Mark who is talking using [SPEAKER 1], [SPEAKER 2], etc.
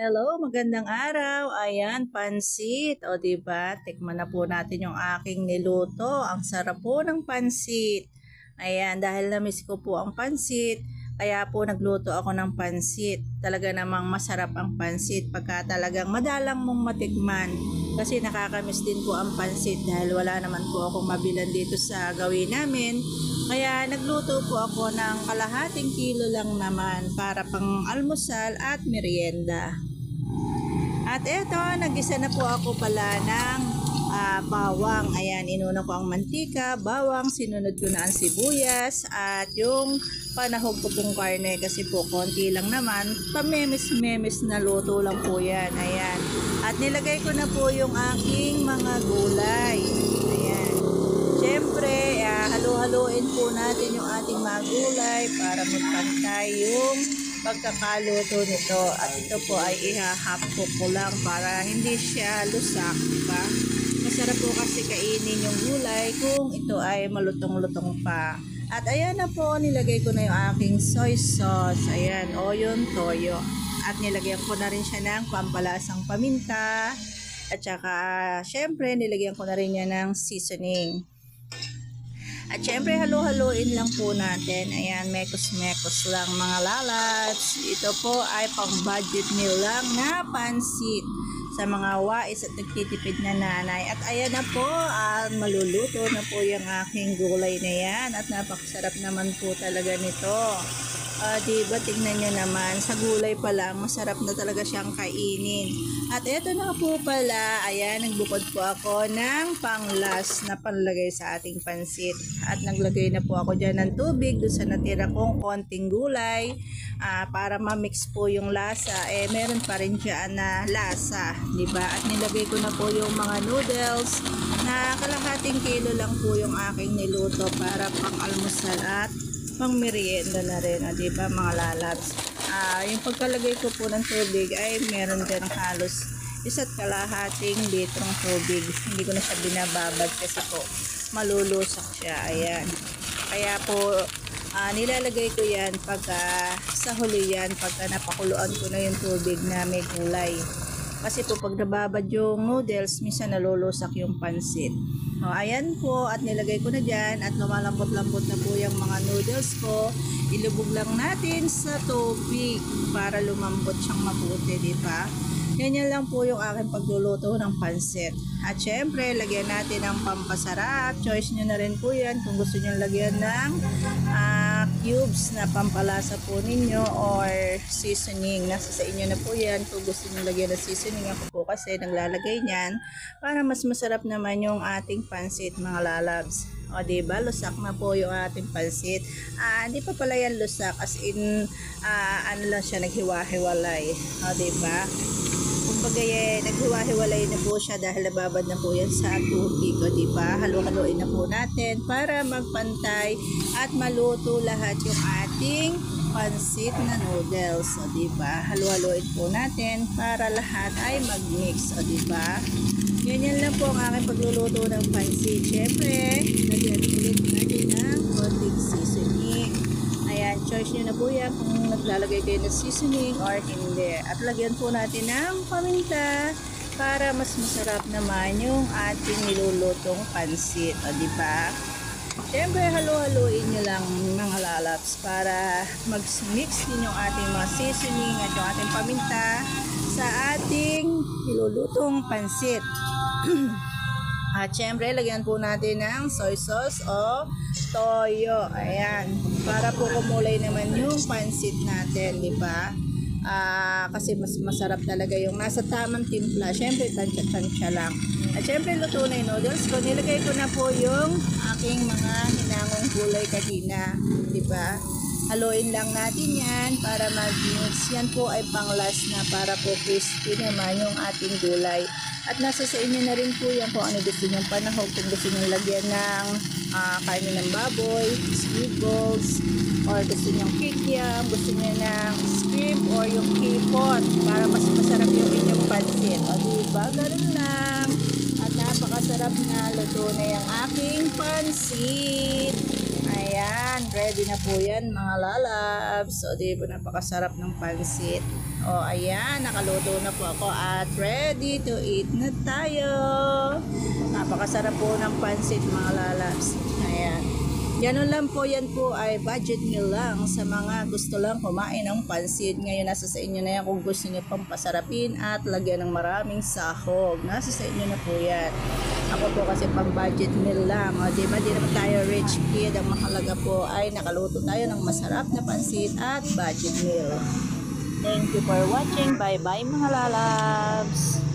[SPEAKER 1] Hello, magandang araw. Ayan, pansit. O, diba? Tikman na po natin yung aking niluto. Ang sarap po ng pansit. Ayan, dahil na-miss ko po ang pansit, kaya po nagluto ako ng pansit. Talaga namang masarap ang pansit pagka talagang madalang mong matikman. Kasi nakakamiss din po ang pansit dahil wala naman po akong mabilan dito sa gawin namin. Kaya nagluto po ako ng kalahating kilo lang naman para pang almusal at merienda. At eto, nagisa na po ako pala ng bawang. Ayan, inuna ko ang mantika, bawang, sinunod ko na ang sibuyas at yung panahog ko pong karne kasi po konti lang naman. Pamemis-memis na luto lang po yan. Ayan. At nilagay ko na po yung aking mga gulay. Ayan. Siyempre, halu-haluin po natin yung ating mga gulay para magpantay yung pagkakaluto nito. At ito po ay ihahapko ko lang para hindi siya lusak, diba? Masarap po kasi kainin yung gulay kung ito ay malutong-lutong pa. At ayan na po, nilagay ko na yung aking soy sauce. Ayan, o yung toyo. At nilagyan ko na rin siya ng pampalasang paminta. At saka, syempre, nilagyan ko na rin yan ng seasoning. At syempre, halu-haluin lang po natin. Ayan, mekos-mekos lang mga lalats. Ito po ay pang-budget meal lang na pansit sa mga wais at nagtitipid na nanay. At ayan na po, maluluto na po yung aking gulay na yan. At napakasarap naman po talaga nito. Diba, tingnan nyo naman, sa gulay pa lang, masarap na talaga siyang kainin. At eto na po pala, ayan, nagbukod po ako ng panglas na panlagay sa ating pansit. At naglagay na po ako dyan ng tubig doon sa natira kong konting gulay para ma-mix po yung lasa. Meron pa rin dyan na lasa, diba? At nilagay ko na po yung mga noodles na kalahating kilo lang po yung aking niluto para pang-almusal at pang merienda na rin, diba mga lalabs. Yung pagkalagay ko po ng tubig ay meron din halos 1.5 litrong tubig. Hindi ko na siya binababad kasi po malulusak siya. Ayan. Kaya po nilalagay ko yan pagka sa huli yan, pagka napakuluan ko na yung tubig na may gulay. Kasi po pag nababad yung noodles, minsan nalulusak yung pansit. Ayan po, at nilagay ko na dyan at lumalambot-lambot na po yung mga noodles ko. Ilubog lang natin sa tubig para lumambot siyang mabuti, diba? Ganyan lang po yung aking pagluluto ng pansit. At syempre, lagyan natin ng pampasarap. Choice nyo na rin po yan kung gusto nyo lagyan ng cubes na pampalasa po ninyo or seasoning. Nasa sa inyo na po yan kung gusto nyo lagyan ng seasoning. Ako po kasi naglalagay niyan para mas masarap naman yung ating pansit mga lalabs. O diba, lusak na po yung ating pansit. Hindi pa pala yan lusak, as in ano lang siya, naghiwa-hiwalay. O diba, kumbaga naghiwa-hiwalay na po siya dahil nababad na po yan sa tubig. O diba, halu-haluin na po natin para magpantay at maluto lahat yung ating pansit na noodles. O diba, halu-haluin po natin para lahat ay mag-mix. O diba, ganyan lang po ang aking pagluluto ng pansit. Siyempre, lagyan ulit natin ng konting seasoning. Ayan, choice nyo na po yan kung naglalagay kayo ng seasoning or hindi. At lagyan po natin ng paminta para mas masarap naman yung ating nilulutong pansit. O diba? Siyempre, halu-haluin nyo lang mga lalaps para mag-mix din yung ating mga seasoning at yung ating paminta sa ating nilulutong pansit. At syempre, lagyan po natin ng soy sauce o toyo. Ayan. Para po kumulay naman yung pansit natin, di ba? Kasi mas masarap talaga yung nasa tamang timpla. Syempre, tansya-tansya lang. At syempre, luto na yung noodles ko. Nilagay ko na po yung aking mga hinangong gulay kanina. Di ba? Haluin lang natin yan para mag-mix. Yan po ay panglas na para po crispy naman yung ating gulay. At nasa sa inyo na rin po yan kung ano gusto nyo panahog. Kung gusto nyo lagyan ng karne ng baboy, squid balls, or gusto nyo kikiam, gusto nyo ng shrimp or yung kipot para mas masarap yung inyong pansit. O diba? Ganun lang. At napakasarap na luto na yung aking pansit. Ayan, ready na po yan mga lalabs. O diba, napakasarap ng pansit. O, ayan, nakaluto na po ako at ready to eat na tayo. Napakasarap po ng pansit mga lalabs. Ayan. Ganun lang po, yan po ay budget meal lang sa mga gusto lang kumain ng pansit. Ngayon nasa sa inyo na yan kung gusto niyo pang pasarapin at lagyan ng maraming sahog. Nasa sa inyo na po yan. Ako po kasi pang budget meal lang. O, diba, di naman tayo rich kid. Ang mahalaga po ay nakaluto tayo ng masarap na pansit at budget meal. Thank you for watching. Bye-bye mga lalabs.